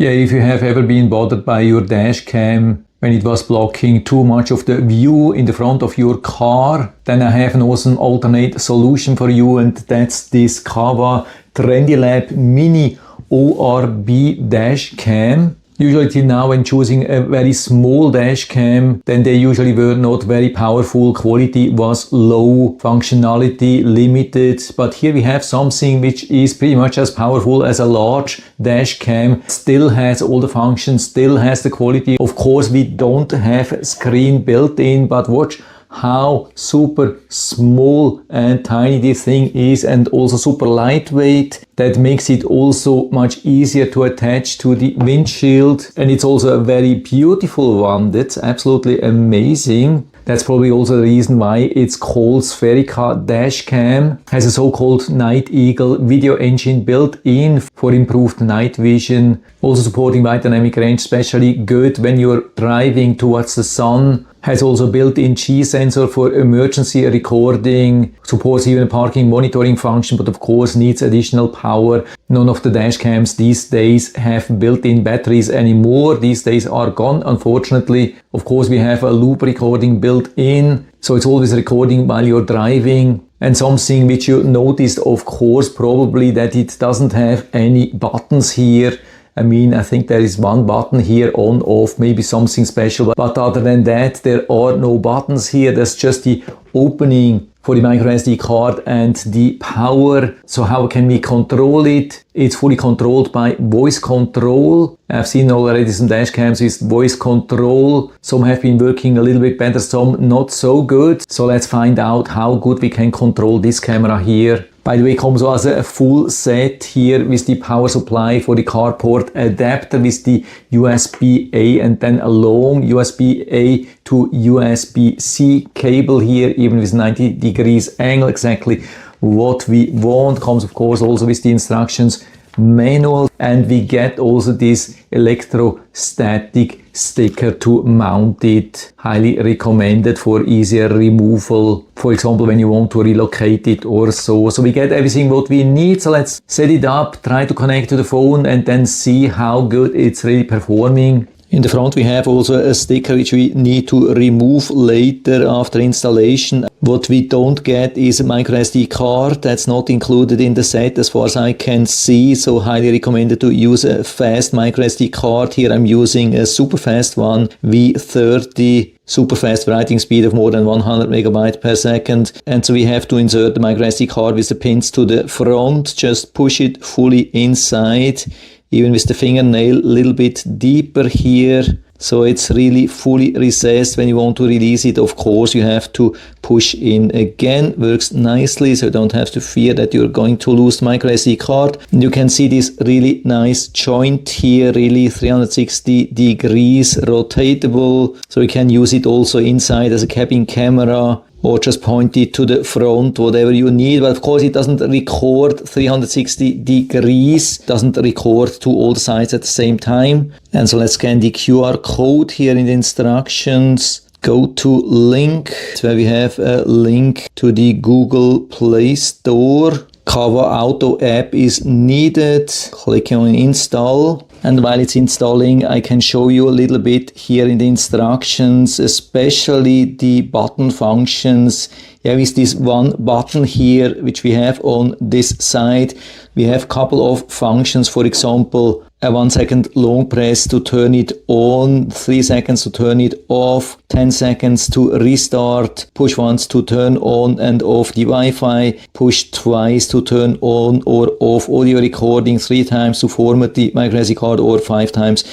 Yeah, if you have ever been bothered by your dash cam when it was blocking too much of the view in the front of your car, then I have an awesome alternate solution for you, and that's this KAWA TrendyLab Mini ORB Dashcam. Usually till now when choosing a very small dash cam, then they usually were not very powerful, quality was low, functionality limited, but here we have something which is pretty much as powerful as a large dash cam, still has all the functions, still has the quality. Of course we don't have a screen built in, but watch how super small and tiny this thing is, and also super lightweight. That makes it also much easier to attach to the windshield, and it's also a very beautiful one. That's absolutely amazing. That's probably also the reason why it's called Spherica Dashcam. Has a so-called NightEagle video engine built in for improved night vision. Also supporting wide dynamic range, especially good when you're driving towards the sun. Has also built-in G sensor for emergency recording. Supports even a parking monitoring function, but of course needs additional power. None of the dash cams these days have built-in batteries anymore. These days are gone, unfortunately. Of course we have a loop recording built in, so it's always recording while you're driving. And something which you noticed, of course, probably that it doesn't have any buttons here. I mean, I think there is one button here, on, off, maybe something special. But other than that, there are no buttons here. There's just the opening for the microSD card and the power. So how can we control it? It's fully controlled by voice control. I've seen already some dash cams with voice control. Some have been working a little bit better, some not so good. So let's find out how good we can control this camera here. By the way, it comes also a full set here with the power supply for the carport adapter with the USB-A and then a long USB-A to USB-C cable here, even with 90 degrees angle, exactly what we want. Comes of course also with the instructions manual, and we get also this electrostatic sticker to mount it. Highly recommended for easier removal, for example when you want to relocate it or so. So we get everything what we need. So let's set it up, try to connect to the phone, and then see how good it's really performing. In the front we have also a sticker which we need to remove later after installation. What we don't get is a microSD card. That's not included in the set as far as I can see, so highly recommended to use a fast microSD card. Here I'm using a super fast one, V30. Super fast writing speed of more than 100 megabytes per second. And so we have to insert the microSD card with the pins to the front. Just push it fully inside, even with the fingernail a little bit deeper here. So it's really fully recessed. When you want to release it, of course, you have to push in again. Works nicely, so you don't have to fear that you're going to lose the microSD card. And you can see this really nice joint here, really 360 degrees rotatable. So you can use it also inside as a cabin camera, or just point it to the front, whatever you need. But of course it doesn't record 360 degrees, doesn't record to all the sides at the same time. And so let's scan the QR code here in the instructions. Go to link, where we have a link to the Google Play Store. KAWA Auto app is needed. Click on install. And while it's installing, I can show you a little bit here in the instructions, especially the button functions. Yeah, with this one button here, which we have on this side, we have a couple of functions. For example, a 1 second long press to turn it on, 3 seconds to turn it off, 10 seconds to restart, push once to turn on and off the Wi-Fi, push twice to turn on or off audio recording, 3 times to format the microSD card, or 5 times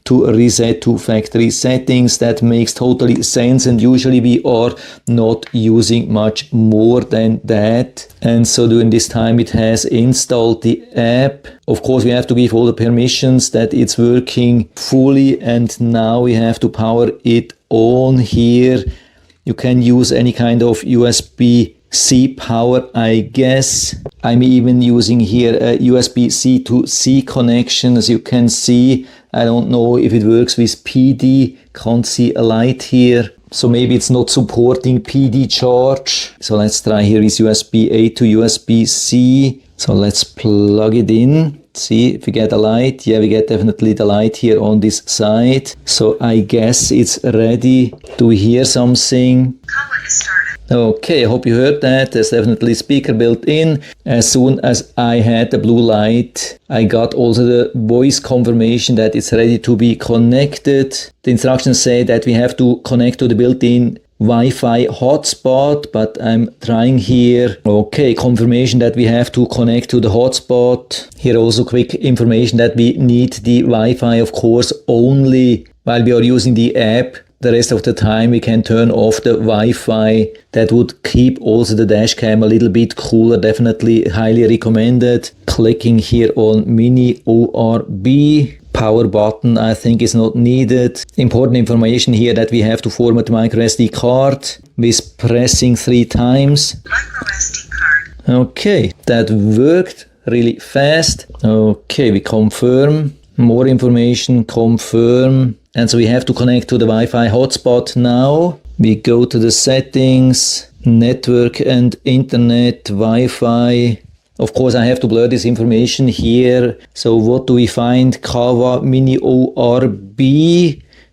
to reset to factory settings. That makes totally sense, and usually we are not using much more than that. And so during this time it has installed the app. Of course we have to give all the permissions that it's working fully, and now we have to power it on here. You can use any kind of USB-C power, I guess. I'm even using here a USB-C to C connection, as you can see. I don't know if it works with PD, can't see a light here. So maybe it's not supporting PD charge. So let's try here with USB-A to USB-C. So let's plug it in. See if we get a light. Yeah, we get definitely the light here on this side. So I guess it's ready. Do we hear something? KAWA is started. Okay, I hope you heard that. There's definitely speaker built in. As soon as I had the blue light, I got also the voice confirmation that it's ready to be connected. The instructions say that we have to connect to the built-in Wi-Fi hotspot, but I'm trying here. Okay, confirmation that we have to connect to the hotspot. Here also quick information that we need the Wi-Fi, of course, only while we are using the app. The rest of the time we can turn off the Wi-Fi. That would keep also the dashcam a little bit cooler. Definitely highly recommended. Clicking here on mini ORB. Power button I think is not needed. Important information here that we have to format the micro SD card with pressing 3 times. Micro SD card. Okay, that worked really fast. Okay, we confirm. More information, confirm. And so we have to connect to the Wi-Fi hotspot now. We go to the settings, network and internet, Wi-Fi. Of course, I have to blur this information here. So what do we find? KAWA Mini ORB.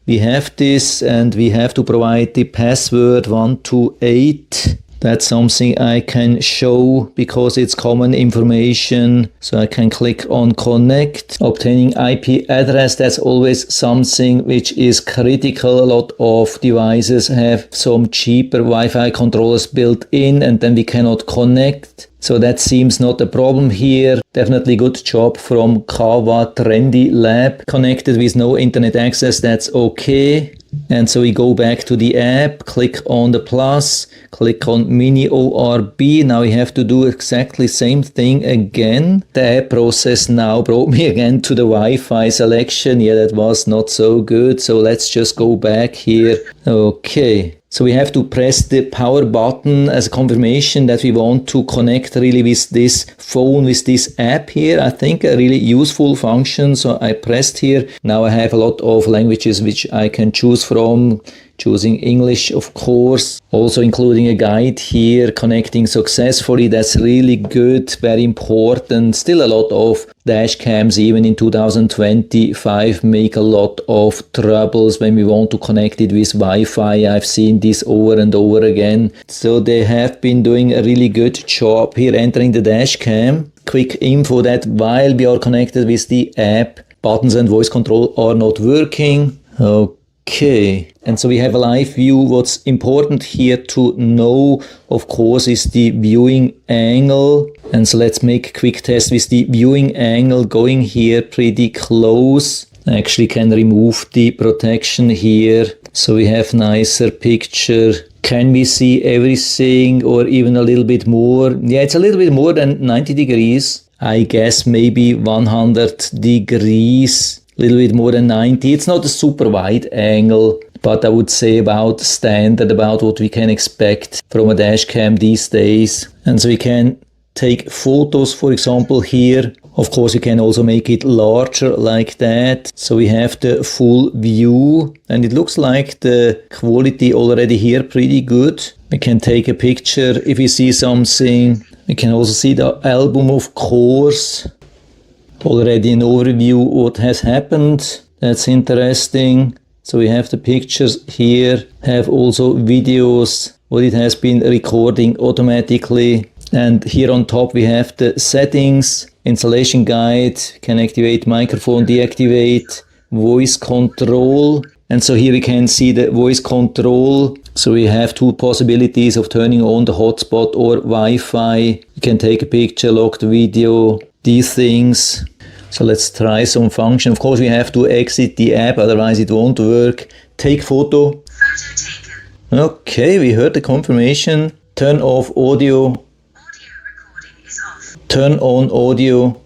We have this and we have to provide the password 128. That's something I can show because it's common information. So I can click on connect. Obtaining IP address, that's always something which is critical. A lot of devices have some cheaper Wi-Fi controllers built in and then we cannot connect. So that seems not a problem here. Definitely good job from KAWA Trendy Lab. Connected with no internet access, that's okay. And so we go back to the app, click on the plus, click on mini ORB. Now we have to do exactly same thing again. The app process now brought me again to the Wi-Fi selection. Yeah, that was not so good. So let's just go back here. Okay. So we have to press the power button as a confirmation that we want to connect really with this phone, with this app here. I think a really useful function. So I pressed here. Now I have a lot of languages which I can choose from. Choosing English, of course, also including a guide here, connecting successfully. That's really good, very important. Still a lot of dash cams, even in 2025, make a lot of troubles when we want to connect it with Wi-Fi. I've seen this over and over again. So they have been doing a really good job here entering the dash cam. Quick info that while we are connected with the app, buttons and voice control are not working. Okay, and so we have a live view. What's important here to know, of course, is the viewing angle. And so let's make a quick test with the viewing angle, going here pretty close. I actually can remove the protection here, so we have nicer picture. Can we see everything or even a little bit more? Yeah, it's a little bit more than 90 degrees. I guess maybe 100 degrees. A little bit more than 90. It's not a super wide angle, but I would say about standard, about what we can expect from a dash cam these days. And so we can take photos, for example, here. Of course, we can also make it larger like that. So we have the full view and it looks like the quality already here pretty good. We can take a picture if we see something. We can also see the album, of course. Already an overview what has happened. That's interesting. So we have the pictures here, have also videos, what it has been recording automatically. And here on top we have the settings, installation guide, can activate microphone, deactivate, voice control. And so here we can see the voice control. So we have two possibilities of turning on the hotspot or Wi-Fi. You can take a picture, lock the video, these things. So let's try some function. Of course we have to exit the app, otherwise it won't work. Take photo. Photo taken. Okay, we heard the confirmation. Turn off audio. Audio recording is off. Turn on audio. Audio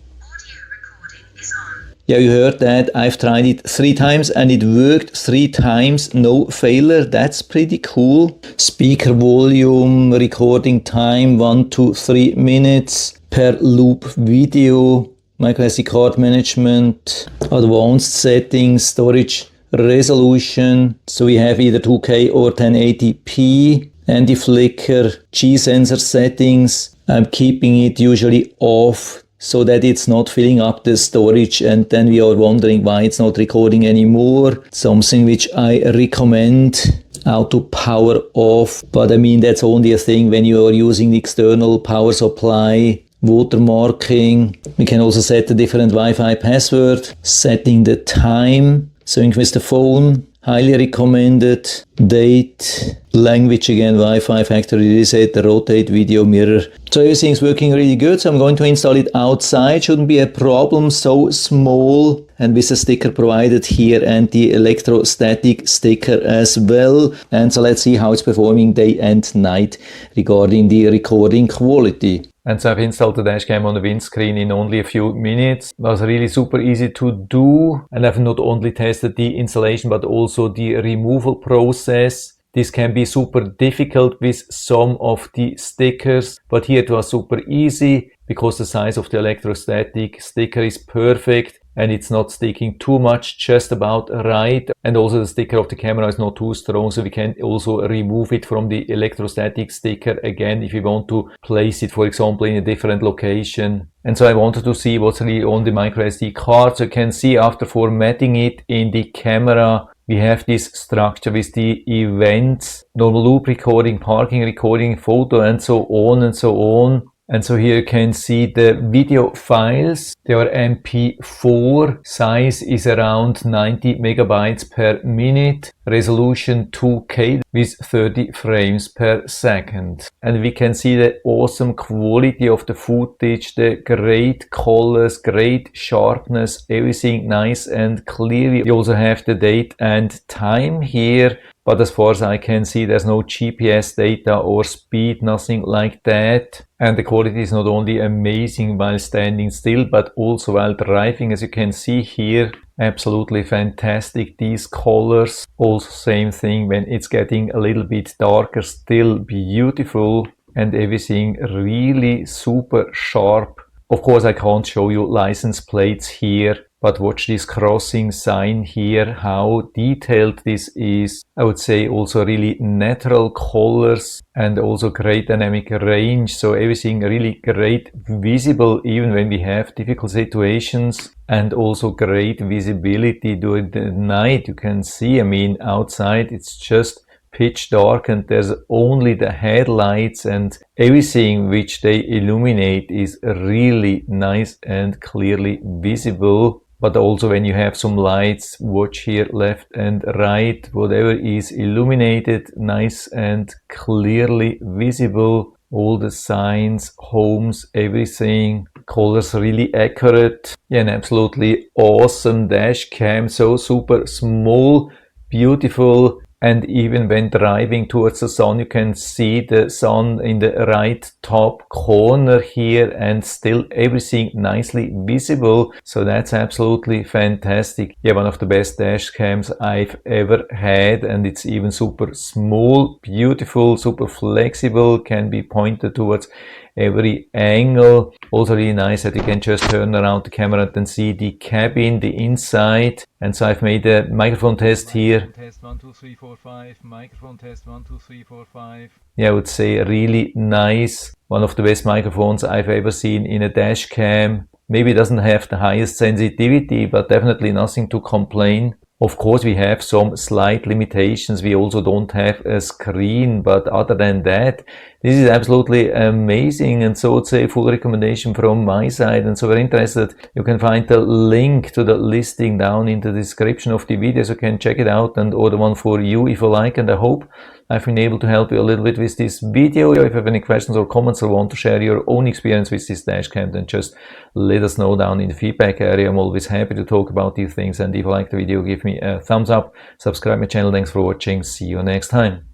recording is on. Yeah, you heard that. I've tried it 3 times and it worked 3 times, no failure. That's pretty cool. Speaker volume, recording time 1 to 3 minutes per loop video. Micro SD card management, advanced settings, storage resolution. So we have either 2K or 1080p. Anti-flicker, G-sensor settings. I'm keeping it usually off. so that it's not filling up the storage, and then we are wondering why it's not recording anymore. Something which I recommend. Auto power off, but I mean that's only a thing when you are using the external power supply. Watermarking. We can also set a different Wi-Fi password. Setting the time. Sync with the phone. Highly recommended. Date. Language again. Wi-Fi factory reset. Rotate video mirror. So everything's working really good. So I'm going to install it outside. Shouldn't be a problem. So small. And with a sticker provided here and the electrostatic sticker as well. And so let's see how it's performing day and night regarding the recording quality. And so I've installed the dashcam on the windscreen in only a few minutes. It was really super easy to do. And I've not only tested the installation but also the removal process. This can be super difficult with some of the stickers, but here it was super easy because the size of the electrostatic sticker is perfect and it's not sticking too much, just about right. And also the sticker of the camera is not too strong, so we can also remove it from the electrostatic sticker again if we want to place it, for example, in a different location. And so I wanted to see what's really on the microSD card. So you can see after formatting it in the camera, we have this structure with the events, normal loop recording, parking recording, photo, and so on and so on. And so here you can see the video files. They are MP4. Size is around 90 megabytes per minute. Resolution 2K with 30 frames per second. And we can see the awesome quality of the footage, the great colors, great sharpness, everything nice and clear. We also have the date and time here. But as far as I can see, there's no GPS data or speed, nothing like that. And the quality is not only amazing while standing still, but also while driving. As you can see here, absolutely fantastic. These colors, also same thing when it's getting a little bit darker, still beautiful. And everything really super sharp. Of course, I can't show you license plates here. But watch this crossing sign here, how detailed this is. I would say also really natural colors and also great dynamic range. So everything really great visible even when we have difficult situations, and also great visibility during the night. You can see, I mean, outside it's just pitch dark and there's only the headlights, and everything which they illuminate is really nice and clearly visible. But also when you have some lights, watch here left and right, whatever is illuminated, nice and clearly visible. All the signs, homes, everything, colors really accurate. Yeah, an absolutely awesome dash cam, so super small, beautiful. And even when driving towards the sun, you can see the sun in the right top corner here, and still everything nicely visible. So that's absolutely fantastic. Yeah, one of the best dash cams I've ever had, and it's even super small, beautiful, super flexible, can be pointed towards every angle. Also really nice that you can just turn around the camera and see the cabin, the inside. And so I've made a microphone test here. Test 1 2 3 4 5. Microphone test 1 2 3 4 5. Yeah, I would say really nice. One of the best microphones I've ever seen in a dash cam. Maybe it doesn't have the highest sensitivity, but definitely nothing to complain. Of course, we have some slight limitations. We also don't have a screen, but other than that, this is absolutely amazing. And so it's a full recommendation from my side. And so if you're interested, you can find the link to the listing down in the description of the video, so you can check it out and order one for you if you like. And I hope I've been able to help you a little bit with this video. If you have any questions or comments or want to share your own experience with this dashcam, then just let us know down in the feedback area. I'm always happy to talk about these things. And if you like the video, give me a thumbs up, subscribe my channel. Thanks for watching. See you next time.